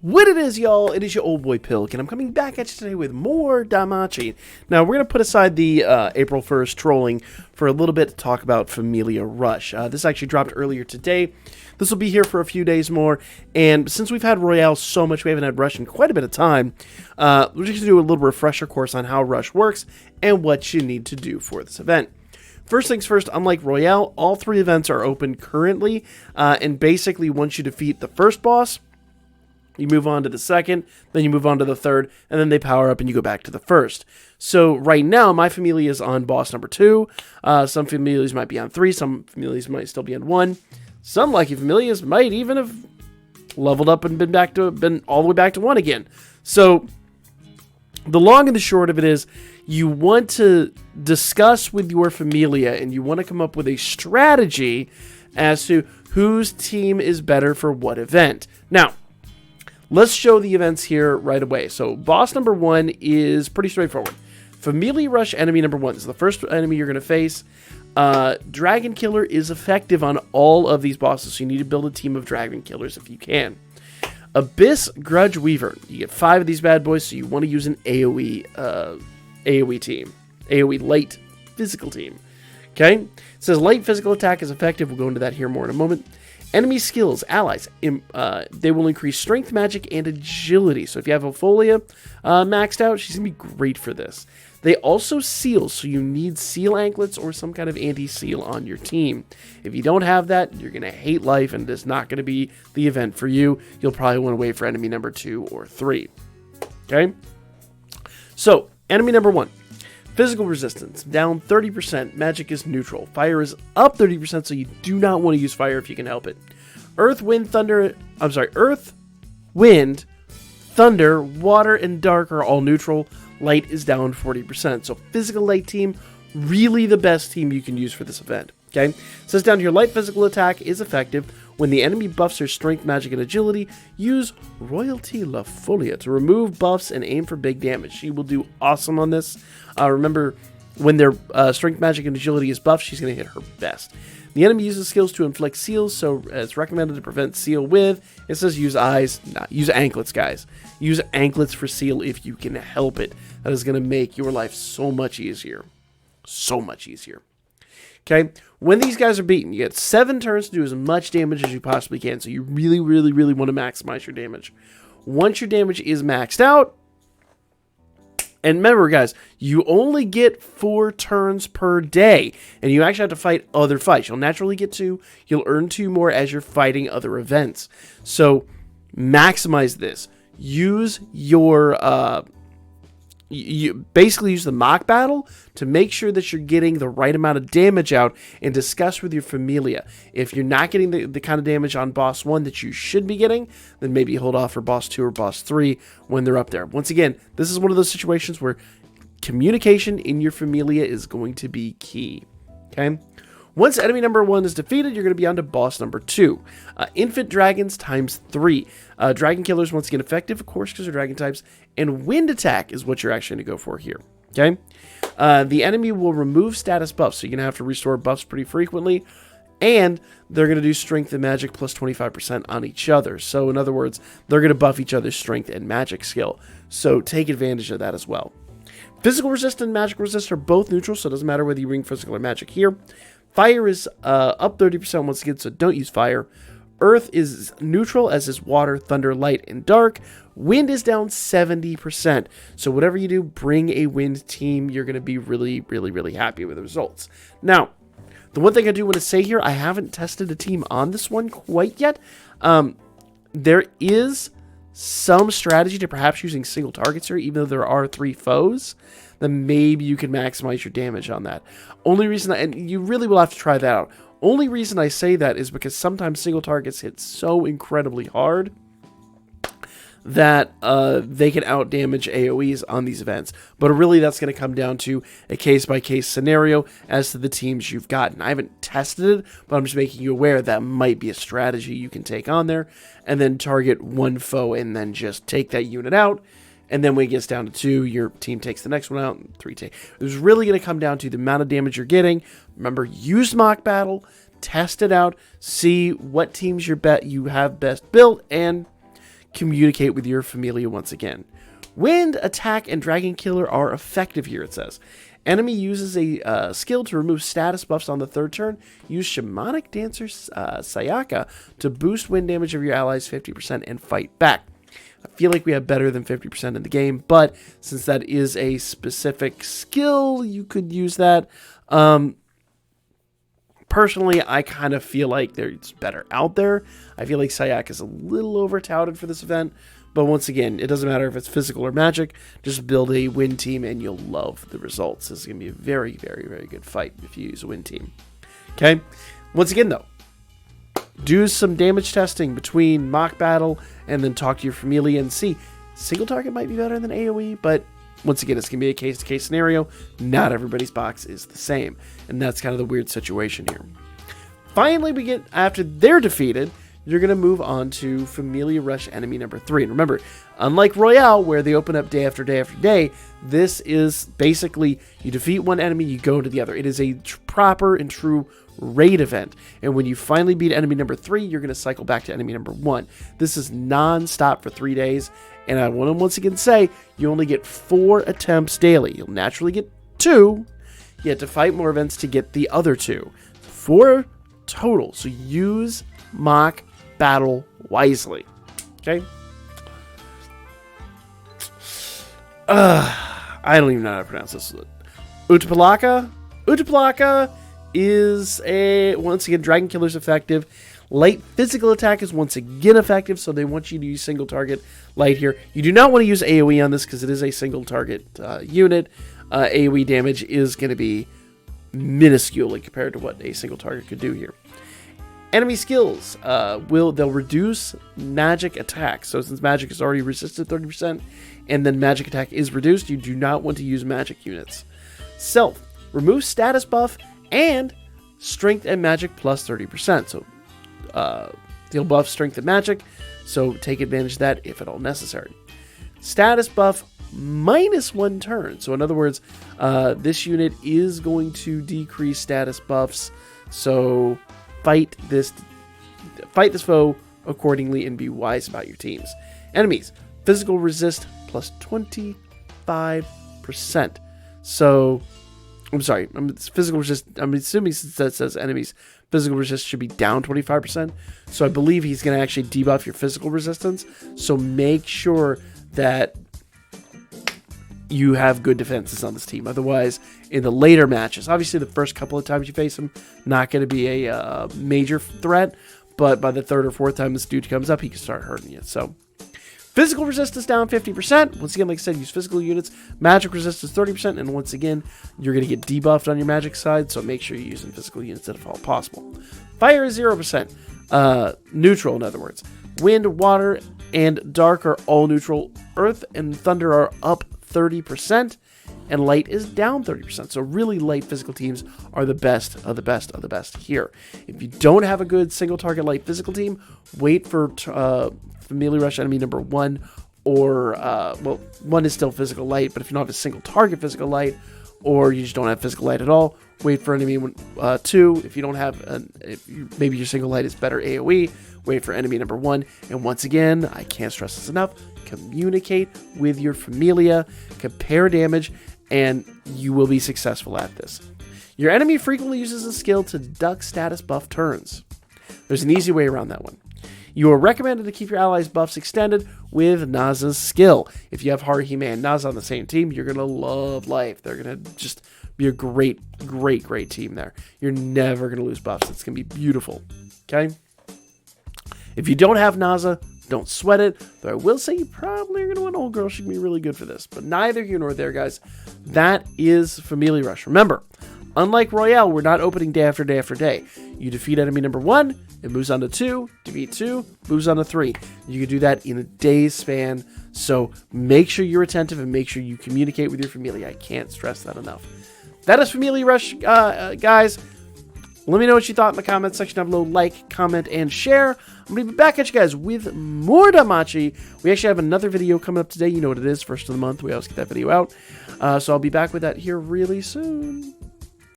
What it is, y'all, it is your old boy Pilk, and I'm coming back at you today with more Danmachi. Now, we're going to put aside the April 1st trolling for a little bit to talk about Familia Rush. This actually dropped earlier today. This will be here for a few days more, and since we've had Royale so much, we haven't had Rush in quite a bit of time, we're just going to do a little refresher course on how Rush works and what you need to do for this event. First things first, unlike Royale, all three events are open currently, and basically once you defeat the first boss, you move on to the second, then you move on to the third, and then they power up and you go back to the first. So right now, my Familia is on boss number 2. Some Familias might be on 3. Some Familias might still be on 1. Some lucky Familias might even have leveled up and been all the way back to 1 again. So the long and the short of it is, you want to discuss with your Familia and you want to come up with a strategy as to whose team is better for what event. Now, let's show the events here right away. So boss number 1 is pretty straightforward. Familia Rush enemy number 1 is the first enemy you're going to face. Dragon Killer is effective on all of these bosses, so you need to build a team of Dragon Killers if you can. Abyss Grudge Weaver. You get 5 of these bad boys, so you want to use an AoE team. AoE light physical team. Okay? It says light physical attack is effective. We'll go into that here more in a moment. Enemy skills, allies, they will increase strength, magic, and agility. So if you have Ophelia maxed out, she's going to be great for this. They also seal, so you need seal anklets or some kind of anti-seal on your team. If you don't have that, you're going to hate life, and it's not going to be the event for you. You'll probably want to wait for enemy number 2 or 3. Okay? So, enemy number 1. Physical resistance, down 30%. Magic is neutral. Fire is up 30%, so you do not want to use fire if you can help it. Earth, wind, thunder, water, and dark are all neutral. Light is down 40%. So physical light team, really the best team you can use for this event. Okay? It says down here, light physical attack is effective. When the enemy buffs their strength, magic, and agility, use Royalty La Folia to remove buffs and aim for big damage. She will do awesome on this. Remember, when their strength, magic, and agility is buffed, she's going to hit her best. The enemy uses skills to inflict seals, so it's recommended to prevent seal with. It says use use anklets, guys. Use anklets for seal if you can help it. That is going to make your life so much easier. So much easier. Okay, when these guys are beaten, you get 7 turns to do as much damage as you possibly can. So you really, really, really want to maximize your damage. Once your damage is maxed out, and remember, guys, you only get 4 turns per day, and you actually have to fight other fights. You'll naturally get 2. You'll earn 2 more as you're fighting other events. So maximize this. Use your you basically use the mock battle to make sure that you're getting the right amount of damage out, and discuss with your Familia. If you're not getting the kind of damage on boss 1 that you should be getting, then maybe hold off for boss 2 or boss 3 when they're up there. Once again, this is one of those situations where communication in your Familia is going to be key. Okay? Once enemy number 1 is defeated, you're going to be on to boss number 2. Infant Dragons times 3. Dragon Killers, once again, effective, of course, because they're dragon types. And wind attack is what you're actually going to go for here. Okay? The enemy will remove status buffs, so you're going to have to restore buffs pretty frequently. And they're going to do strength and magic plus 25% on each other. So, in other words, they're going to buff each other's strength and magic skill. So, take advantage of that as well. Physical resist and magic resist are both neutral, so it doesn't matter whether you bring physical or magic here. Fire is up 30% once again, so don't use fire. Earth is neutral, as is water, thunder, light, and dark. Wind is down 70%. So whatever you do, bring a wind team. You're going to be really, really, really happy with the results. Now, the one thing I do want to say here, I haven't tested a team on this one quite yet. There is some strategy to perhaps using single targets here, even though there are 3 foes. Then maybe you can maximize your damage on that. Only reason, and you really will have to try that out. Only reason I say that is because sometimes single targets hit so incredibly hard that they can out damage AoEs on these events. But really, that's going to come down to a case-by-case scenario as to the teams you've gotten. I haven't tested it, but I'm just making you aware that might be a strategy you can take on there, and then target 1 foe and then just take that unit out. And then when it gets down to 2, your team takes the next one out, and 3 take. It's really going to come down to the amount of damage you're getting. Remember, use mock battle, test it out, see what teams you have best built, and communicate with your Familia once again. Wind, Attack, and Dragon Killer are effective here, it says. Enemy uses a skill to remove status buffs on the 3rd turn. Use Shamanic Dancer Sayaka to boost wind damage of your allies 50% and fight back. I feel like we have better than 50% in the game, but since that is a specific skill, you could use that. Personally, I kind of feel like there's better out there. I feel like Sayaka is a little over-touted for this event. But once again, it doesn't matter if it's physical or magic. Just build a win team and you'll love the results. This is going to be a very, very, very good fight if you use a win team. Okay? Once again, though, do some damage testing between mock battle and then talk to your Familia and see. Single target might be better than AoE, but once again, it's going to be a case-to-case scenario. Not everybody's box is the same. And that's kind of the weird situation here. Finally, we get, after they're defeated, you're going to move on to Familia Rush enemy number 3. And remember, unlike Royale, where they open up day after day after day, this is basically you defeat one enemy, you go to the other. It is a proper and true raid event. And when you finally beat enemy number 3, you're going to cycle back to enemy number 1. This is non-stop for 3 days. And I want to once again say, you only get 4 attempts daily. You'll naturally get 2. You have to fight more events to get the other 2. 4 total. So use mock battle wisely. Okay? I don't even know how to pronounce this. Utapalaka? Utapalaka is once again, Dragon Killer's effective. Light physical attack is once again effective, so they want you to use single target light here. You do not want to use AoE on this because it is a single target unit. AoE damage is going to be minuscule compared to what a single target could do here. Enemy skills, they'll reduce magic attack. So since magic is already resisted 30%, and then magic attack is reduced, you do not want to use magic units. Self, remove status buff and strength and magic plus 30%. So they'll buff strength and magic, so take advantage of that if at all necessary. Status buff -1 turn. So in other words, this unit is going to decrease status buffs. So fight this foe accordingly and be wise about your teams. Enemies, physical resist plus 25%. So, I'm sorry, physical resist. I'm assuming since that says enemies, physical resist should be down 25%. So I believe he's going to actually debuff your physical resistance. So make sure that you have good defenses on this team. Otherwise, in the later matches, obviously the first couple of times you face him, not going to be a major threat, but by the 3rd or 4th time this dude comes up, he can start hurting you. So, physical resistance down 50%. Once again, like I said, use physical units. Magic resistance 30%, and once again, you're going to get debuffed on your magic side, so make sure you're using physical units if at all possible. Fire is 0%. Neutral, in other words. Wind, water, and dark are all neutral. Earth and thunder are up 30%, and light is down 30%. So really light physical teams are the best of the best of the best here. If you don't have a good single target light physical team, wait for Familia Rush enemy number 1, or well, 1 is still physical light, but if you don't have a single target physical light, or you just don't have physical light at all, wait for enemy 2. If you don't have maybe your single light is better AoE, wait for enemy number 1. And once again, I can't stress this enough, communicate with your Familia, compare damage, and you will be successful at this. Your enemy frequently uses a skill to deduct status buff turns. There's an easy way around that one. You are recommended to keep your allies' buffs extended with Naza's skill. If you have Haruhime and Naza on the same team, you're going to love life. They're going to just be a great, great, great team there. You're never going to lose buffs. It's going to be beautiful. Okay? If you don't have Naza, don't sweat it. Though I will say you probably are going to want Old Girl. She can be really good for this. But neither here nor there, guys. That is Familia Rush. Remember, unlike Royale, we're not opening day after day after day. You defeat enemy number 1, it moves on to 2, defeat 2, moves on to 3. You can do that in a day's span. So make sure you're attentive and make sure you communicate with your Familia. I can't stress that enough. That is Familia Rush, guys. Let me know what you thought in the comments section down below. Like, comment, and share. I'm going to be back at you guys with more Danmachi. We actually have another video coming up today. You know what it is, first of the month. We always get that video out. So I'll be back with that here really soon.